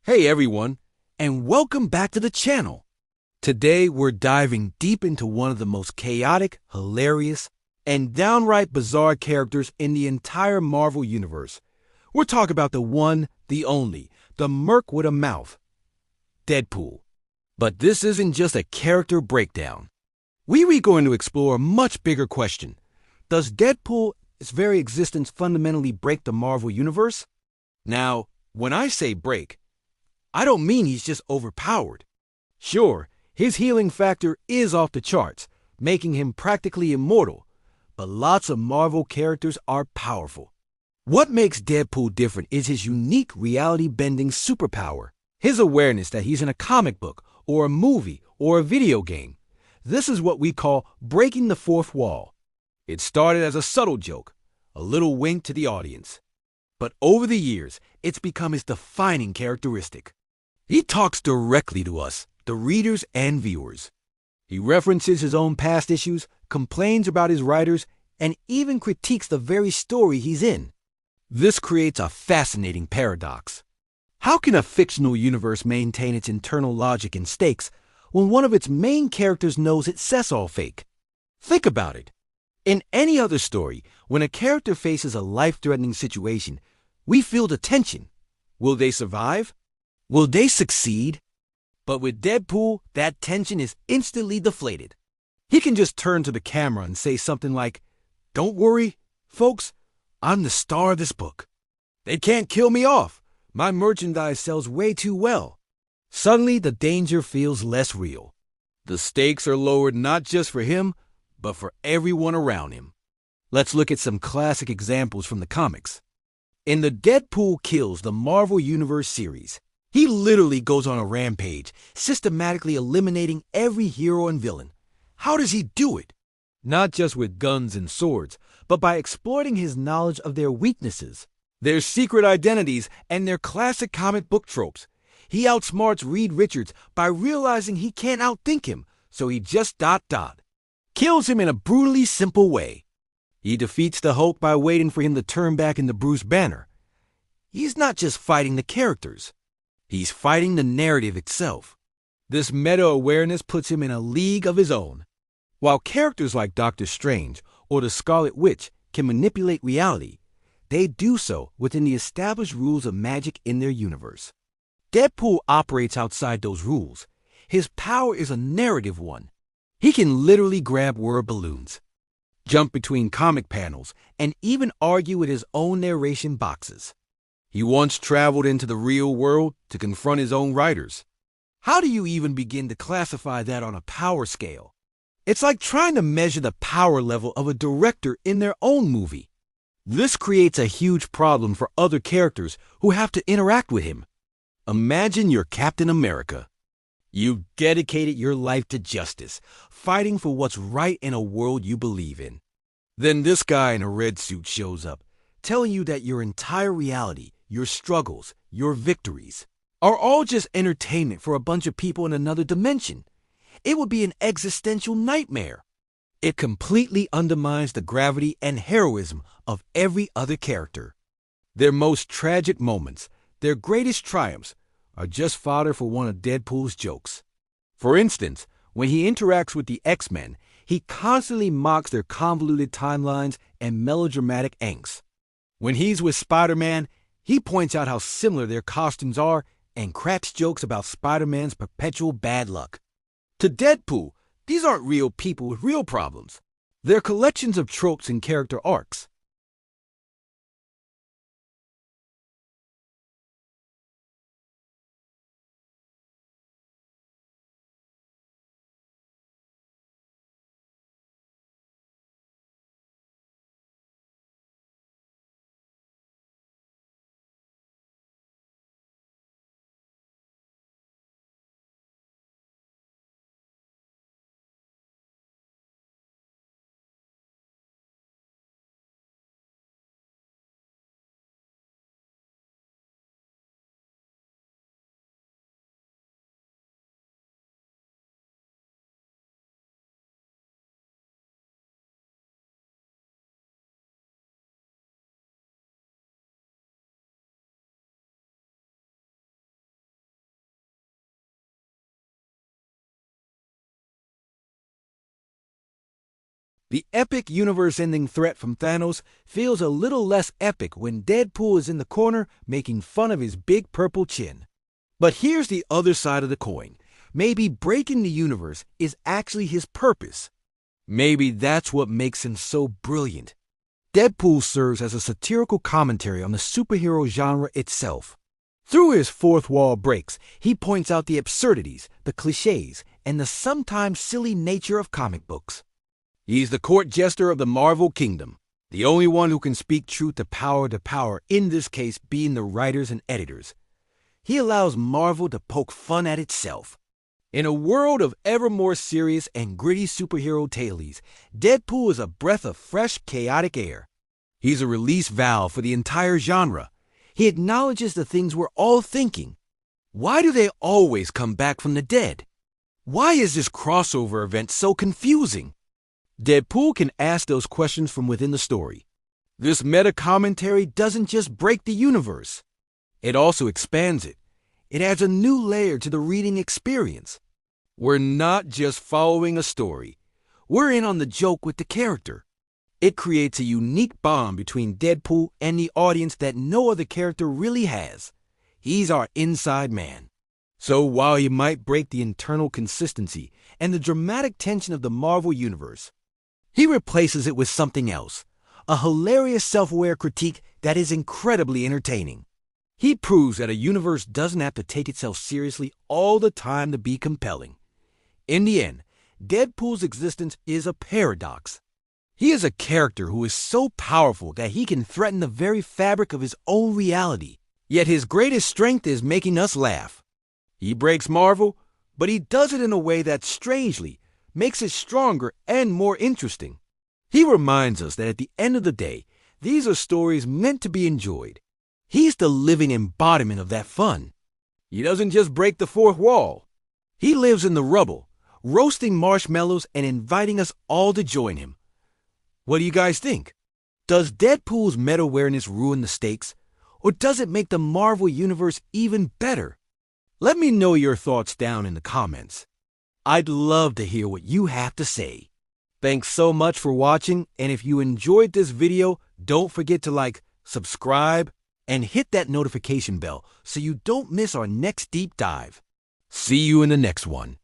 Hey everyone, and welcome back to the channel. Today we're diving deep into one of the most chaotic, hilarious, and downright bizarre characters in the entire Marvel Universe. We're talking about the one, the only, the Merc with a mouth, Deadpool. But this isn't just a character breakdown. We're going to explore a much bigger question. Does Deadpool's very existence fundamentally break the Marvel Universe? Now, when I say break, I don't mean he's just overpowered. Sure, his healing factor is off the charts, making him practically immortal, but lots of Marvel characters are powerful. What makes Deadpool different is his unique reality-bending superpower, his awareness that he's in a comic book, or a movie, or a video game. This is what we call breaking the fourth wall. It started as a subtle joke, a little wink to the audience. But over the years, it's become his defining characteristic. He talks directly to us, the readers and viewers. He references his own past issues, complains about his writers, and even critiques the very story he's in. This creates a fascinating paradox. How can a fictional universe maintain its internal logic and stakes when one of its main characters knows it's all fake? Think about it. In any other story, when a character faces a life-threatening situation, we feel the tension. Will they survive? Will they succeed? But with Deadpool, that tension is instantly deflated. He can just turn to the camera and say something like, "Don't worry, folks, I'm the star of this book. They can't kill me off. My merchandise sells way too well." Suddenly, the danger feels less real. The stakes are lowered not just for him, but for everyone around him. Let's look at some classic examples from the comics. In the Deadpool Kills the Marvel Universe series, he literally goes on a rampage, systematically eliminating every hero and villain. How does he do it? Not just with guns and swords, but by exploiting his knowledge of their weaknesses, their secret identities, and their classic comic book tropes. He outsmarts Reed Richards by realizing he can't outthink him, so he just kills him in a brutally simple way. He defeats the Hulk by waiting for him to turn back into Bruce Banner. He's not just fighting the characters. He's fighting the narrative itself. This meta-awareness puts him in a league of his own. While characters like Doctor Strange or the Scarlet Witch can manipulate reality, they do so within the established rules of magic in their universe. Deadpool operates outside those rules. His power is a narrative one. He can literally grab word balloons, jump between comic panels, and even argue with his own narration boxes. He once traveled into the real world to confront his own writers. How do you even begin to classify that on a power scale? It's like trying to measure the power level of a director in their own movie. This creates a huge problem for other characters who have to interact with him. Imagine you're Captain America. You've dedicated your life to justice, fighting for what's right in a world you believe in. Then this guy in a red suit shows up, telling you that your entire reality, your struggles, your victories, are all just entertainment for a bunch of people in another dimension. It would be an existential nightmare. It completely undermines the gravity and heroism of every other character. Their most tragic moments, their greatest triumphs, are just fodder for one of Deadpool's jokes. For instance, when he interacts with the X-Men, he constantly mocks their convoluted timelines and melodramatic angst. When he's with Spider-Man, he points out how similar their costumes are and cracks jokes about Spider-Man's perpetual bad luck. To Deadpool, these aren't real people with real problems. They're collections of tropes and character arcs. The epic universe-ending threat from Thanos feels a little less epic when Deadpool is in the corner making fun of his big purple chin. But here's the other side of the coin. Maybe breaking the universe is actually his purpose. Maybe that's what makes him so brilliant. Deadpool serves as a satirical commentary on the superhero genre itself. Through his fourth wall breaks, he points out the absurdities, the cliches, and the sometimes silly nature of comic books. He's the court jester of the Marvel Kingdom, the only one who can speak truth to power, in this case being the writers and editors. He allows Marvel to poke fun at itself. In a world of ever more serious and gritty superhero tailies, Deadpool is a breath of fresh, chaotic air. He's a release valve for the entire genre. He acknowledges the things we're all thinking. Why do they always come back from the dead? Why is this crossover event so confusing? Deadpool can ask those questions from within the story. This meta-commentary doesn't just break the universe. It also expands it. It adds a new layer to the reading experience. We're not just following a story. We're in on the joke with the character. It creates a unique bond between Deadpool and the audience that no other character really has. He's our inside man. So while he might break the internal consistency and the dramatic tension of the Marvel Universe, he replaces it with something else, a hilarious self-aware critique that is incredibly entertaining. He proves that a universe doesn't have to take itself seriously all the time to be compelling. In the end, Deadpool's existence is a paradox. He is a character who is so powerful that he can threaten the very fabric of his own reality. Yet his greatest strength is making us laugh. He breaks Marvel, but he does it in a way that strangely makes it stronger and more interesting. He reminds us that at the end of the day, these are stories meant to be enjoyed. He's the living embodiment of that fun. He doesn't just break the fourth wall. He lives in the rubble, roasting marshmallows and inviting us all to join him. What do you guys think? Does Deadpool's meta-awareness ruin the stakes, or does it make the Marvel Universe even better? Let me know your thoughts down in the comments. I'd love to hear what you have to say. Thanks so much for watching, and if you enjoyed this video, don't forget to like, subscribe, and hit that notification bell so you don't miss our next deep dive. See you in the next one.